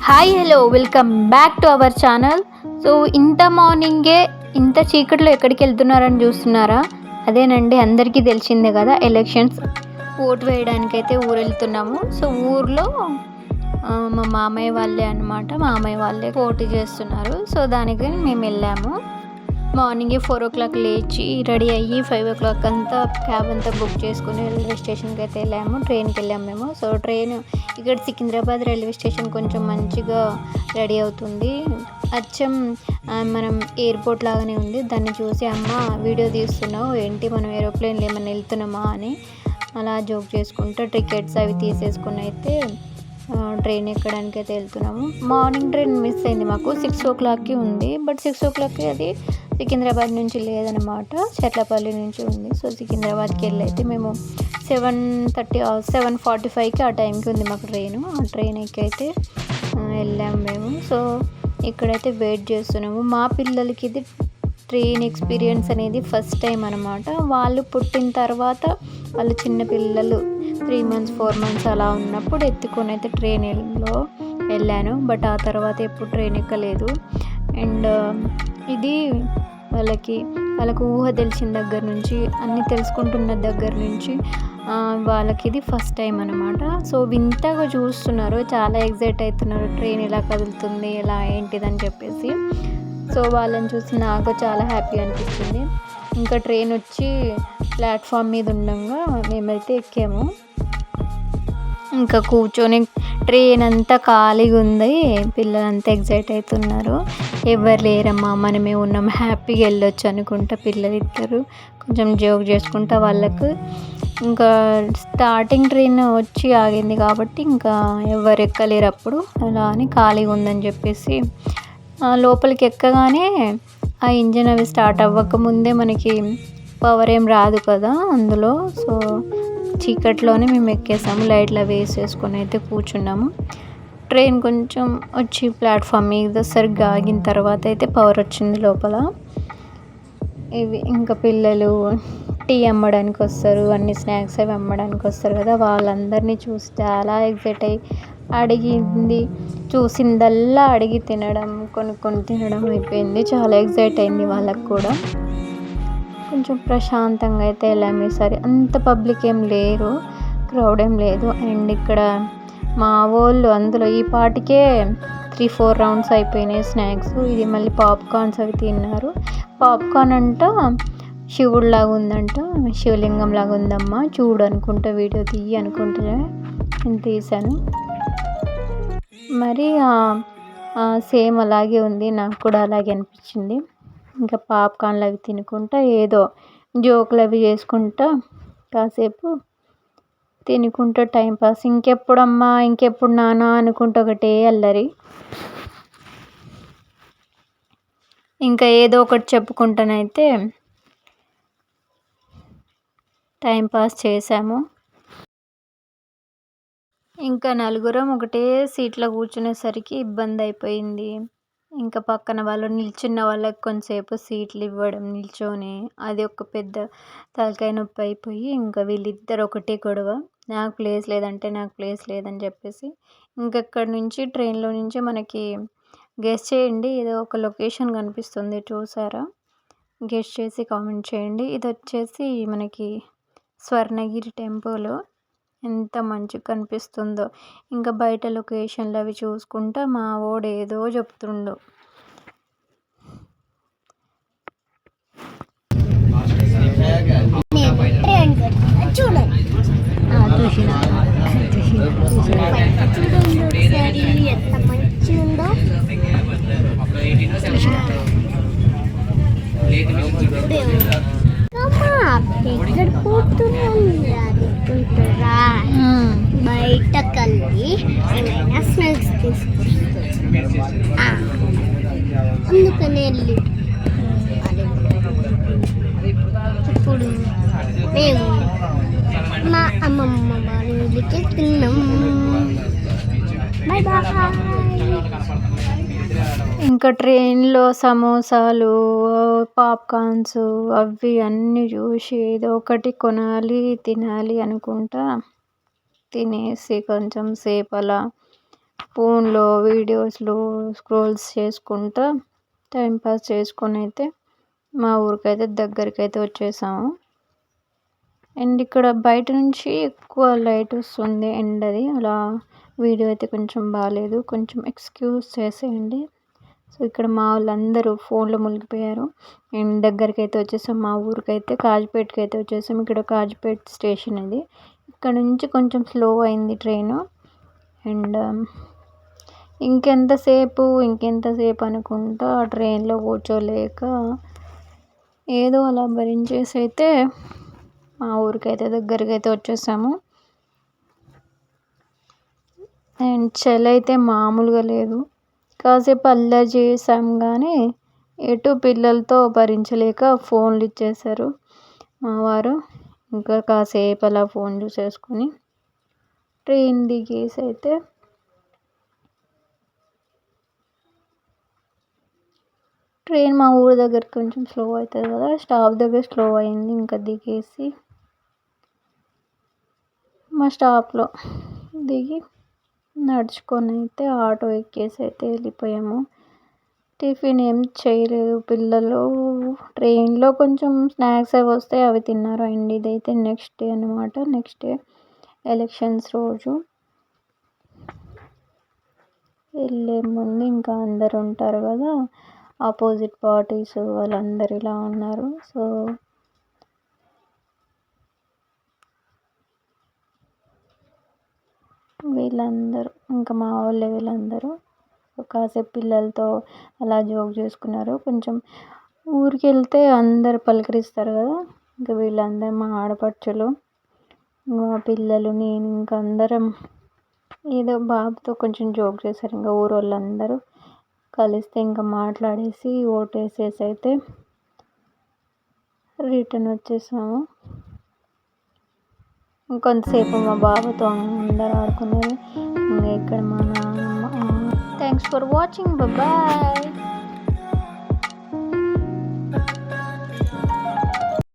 Hi hello welcome back to our channel. So ఇంత మార్నింగే ఇంత చీకట్లో ఎక్కడికి వెళ్తున్నారని చూస్తున్నారా? అదేనండి, అందరికీ తెలిసిందే కదా, ఎలక్షన్స్ ఓటు వేయడానికైతే ఊరు వెళ్తున్నాము. సో ఊర్లో మా మామయ్య వాళ్ళే అనమాట, మామయ్య వాళ్ళే పోటీ చేస్తున్నారు. సో దానికి మేము వెళ్ళాము. మార్నింగే 4 o'clock లేచి రెడీ అయ్యి 5 o'clock అంతా క్యాబ్ అంతా బుక్ చేసుకుని రైల్వే స్టేషన్కి అయితే వెళ్ళాము. ట్రైన్కి వెళ్ళాము మేము. సో ట్రైన్ ఇక్కడ సికింద్రాబాద్ రైల్వే స్టేషన్ కొంచెం మంచిగా రెడీ అవుతుంది. అచ్చం మనం ఎయిర్పోర్ట్ లాగానే ఉంది. దాన్ని చూసి అమ్మ వీడియో తీస్తున్నావు ఏంటి, మనం ఏరోప్లేన్లో ఏమైనా వెళ్తున్నామా అని అలా జోక్ చేసుకుంటూ టికెట్స్ అవి తీసేసుకుని అయితే ట్రైన్ ఎక్కడానికి అయితే వెళ్తున్నాము. మార్నింగ్ ట్రైన్ మిస్ అయింది మాకు, 6 o'clockకి ఉంది. బట్ 6 o'clockకి అది సికింద్రాబాద్ నుంచి లేదనమాట, చెట్లపల్లి నుంచి ఉంది. సో సికింద్రాబాద్కి వెళ్ళి అయితే మేము 7:30 7:45కి ఆ టైంకి ఉంది మాకు ట్రైను. ఆ ట్రైన్ ఎక్కి అయితే వెళ్ళాము మేము. సో ఇక్కడైతే వెయిట్ చేస్తున్నాము. మా పిల్లలకి ఇది ట్రైన్ ఎక్స్పీరియన్స్ అనేది ఫస్ట్ టైం అనమాట. వాళ్ళు పుట్టిన తర్వాత వాళ్ళు చిన్న పిల్లలు 3 months 4 months అలా ఉన్నప్పుడు ఎత్తుకొని అయితే ట్రైన్లో వెళ్ళాను. బట్ ఆ తర్వాత ఎప్పుడు ట్రైన్ ఎక్కలేదు. అండ్ ఇది వాళ్ళకు ఊహ తెలిసిన దగ్గర నుంచి, అన్నీ తెలుసుకుంటున్న దగ్గర నుంచి వాళ్ళకి ఇది ఫస్ట్ టైం అనమాట. సో వింతగా చూస్తున్నారు, చాలా ఎగ్జైట్ అవుతున్నారు, ట్రైన్ ఇలా కదులుతుంది ఇలా ఏంటిదని చెప్పేసి. సో వాళ్ళని చూసి నాకు చాలా హ్యాపీ అనిపించింది. ఇంకా ట్రైన్ వచ్చి ప్లాట్ఫామ్ మీద ఉండగా మేమైతే ఎక్కాము. ఇంకా కూర్చొని ట్రైన్ అంతా ఖాళీగా ఉంది, పిల్లలంతా ఎగ్జైట్ అవుతున్నారు. ఎవరు లేరమ్మా, మనమే ఉన్నాం, హ్యాపీగా వెళ్ళొచ్చు అనుకుంటా పిల్లలు ఇద్దరు కొంచెం జోక్ చేసుకుంటా వాళ్ళకు. ఇంకా స్టార్టింగ్ ట్రైన్ వచ్చి ఆగింది కాబట్టి ఇంకా ఎవరు ఎక్కలేరు అప్పుడు, అలా అని ఖాళీగా ఉందని చెప్పేసి లోపలికి ఎక్కగానే ఆ ఇంజిన్ అవి స్టార్ట్ అవ్వకముందే మనకి పవర్ ఏం రాదు కదా అందులో. సో చీకట్లోనే మేము ఎక్కేసాము, లైట్లు అవి వేసేసుకొని అయితే కూర్చున్నాము. ట్రైన్ కొంచెం వచ్చి ప్లాట్ఫామ్ మీద సరిగ్గా ఆగిన తర్వాత అయితే పవర్ వచ్చింది లోపల. ఇవి ఇంకా పిల్లలు టీ అమ్మడానికి వస్తారు, అన్ని స్నాక్స్ అవి అమ్మడానికి వస్తారు కదా, వాళ్ళందరినీ చూసి చాలా ఎగ్జైట్ అయ్యి అడిగింది చూసిందల్లా అడిగి తినడం, కొనుక్కొని తినడం అయిపోయింది. చాలా ఎగ్జైట్ అయింది వాళ్ళకు కూడా. కొంచెం ప్రశాంతంగా అయితే వెళ్ళాము ఈసారి. అంత పబ్లిక్ ఏం లేరు, క్రౌడ్ ఏం లేదు. అండ్ ఇక్కడ మా వాళ్ళు అందులో ఈ పాటికే 3-4 rounds అయిపోయినాయి స్నాక్స్. ఇది మళ్ళీ పాప్కార్న్స్ అవి తిన్నారు. పాప్కార్న్ అంట శివుడిలాగా ఉందంట, శివలింగం లాగా ఉందమ్మా చూడు అనుకుంటా, వీడియో తీయి అనుకుంటే నేను తీశాను. మరి సేమ్ అలాగే ఉంది, నాకు కూడా అలాగే అనిపించింది. ఇంకా పాప్కార్న్లు అవి తినుకుంటా ఏదో జోకులు అవి చేసుకుంటా కాసేపు తినుకుంటూ టైంపాస్. ఇంకెప్పుడమ్మా ఇంకెప్పుడు నానా అనుకుంటూ ఒకటే అల్లరి. ఇంకా ఏదో ఒకటి చెప్పుకుంటానైతే టైంపాస్ చేసాము. ఇంకా నలుగురం ఒకటే సీట్లో కూర్చునేసరికి ఇబ్బంది అయిపోయింది. ఇంకా పక్కన వాళ్ళు నిల్చున్న వాళ్ళకి కొంతసేపు సీట్లు ఇవ్వడం నిల్చొని, అది ఒక పెద్ద తలకాయ నొప్పి అయిపోయి ఇంకా వీళ్ళిద్దరు ఒకటే గొడవ, నాకు ప్లేస్ లేదంటే నాకు ప్లేస్ లేదని చెప్పేసి. ఇంకెక్కడి నుంచి ట్రైన్లో నుంచి మనకి గెస్ చేయండి, ఏదో ఒక లొకేషన్ కనిపిస్తుంది చూసారా, గెస్ చేసి కామెంట్ చేయండి. ఇది వచ్చేసి మనకి స్వర్ణగిరి టెంపుల్, ఎంత మంచిగా కనిపిస్తుందో. ఇంకా బయట లొకేషన్లు అవి చూసుకుంటా మా వాడు ఏదో చెప్తుండు. బయట కలిగి ఏమైనా స్నాక్స్ తీసుకొస్తుంది, అందుకనే వెళ్ళి ఇప్పుడు మేము మా అమ్మమ్మ వాళ్ళ ఇంటికి వెళ్తున్నాం. Bye bye. ఇంకా ట్రైన్లో సమోసాలు, పాప్కార్న్స్ అవి అన్నీ చూసి ఏదో ఒకటి కొనాలి తినాలి అనుకుంటా తినేసి కొంచెం సేపు అలా ఫోన్లో వీడియోస్లో స్క్రోల్స్ చేసుకుంటా టైంపాస్ చేసుకొని అయితే మా ఊరికైతే దగ్గరికి అయితే వచ్చేసాము. అండ్ ఇక్కడ బయట నుంచి ఎక్కువ లైట్ వస్తుంది ఎండది, అలా వీడియో అయితే కొంచెం బాగాలేదు, కొంచెం ఎక్స్క్యూజ్ చేసేయండి. సో ఇక్కడ మా వాళ్ళందరూ ఫోన్లో మునిగిపోయారు. అండ్ దగ్గరికి అయితే వచ్చేసాం, మా ఊరికైతే కాజిపేటకి అయితే వచ్చేసాం. ఇక్కడ కాజిపేట స్టేషన్ ఇది, ఇక్కడ నుంచి కొంచెం స్లో అయింది ట్రైను. అండ్ ఇంకెంతసేపు అనుకుంటా ఆ ట్రైన్లో కూర్చోలేక ఏదో అలా భరించేసి అయితే మా ఊరికైతే దగ్గరికి అయితే వచ్చేసాము. అండ్ చలి అయితే మామూలుగా లేదు, కాసేపు అల్లరి చేసాం కానీ ఎటు పిల్లలతో భరించలేక ఫోన్లు ఇచ్చేసారు మా వారు. ఇంకా కాసేపు అలా ఫోన్ చూసేసుకొని ట్రైన్ దిగేసి అయితే ట్రైన్ మా ఊరి దగ్గర కొంచెం స్లో అవుతుంది కదా, స్టాప్ దగ్గర స్లో అయింది. ఇంకా దిగేసి మా స్టాప్లో దిగి నడుచుకొని అయితే ఆటో ఎక్కేసి అయితే వెళ్ళిపోయాము. టిఫిన్ ఏం చేయలేదు పిల్లలు, ట్రైన్లో కొంచెం స్నాక్స్ అవి వస్తాయి అవి తిన్నారు. అండ్ ఇదైతే నెక్స్ట్ డే అనమాట, నెక్స్ట్ డే ఎలక్షన్స్ రోజు. వెళ్ళే ముందు ఇంకా అందరు ఉంటారు కదా ఆపోజిట్ పార్టీస్, వాళ్ళందరూ ఇలా ఉన్నారు. సో వీళ్ళందరూ ఇంకా మా వాళ్ళే వీళ్ళందరూ కాసేపు పిల్లలతో అలా జోక్ చేసుకున్నారు. కొంచెం ఊరికి వెళ్తే అందరు పలకరిస్తారు కదా, ఇంకా వీళ్ళందరూ మా ఆడపడుచులు, మా పిల్లలు, నేను ఇంకా అందరం ఏదో బాబుతో కొంచెం జోక్ చేశారు. ఇంకా ఊరు వాళ్ళందరూ కలిస్తే ఇంకా మాట్లాడేసి ఓటేసేసి అయితే రిటర్న్ వచ్చేసాము. ఇంకొంతసేపు మా బాబుతో అందరు ఆడుకున్నారు. ఇంకా ఇక్కడ మా నాన్న. Thanks for watching, bye.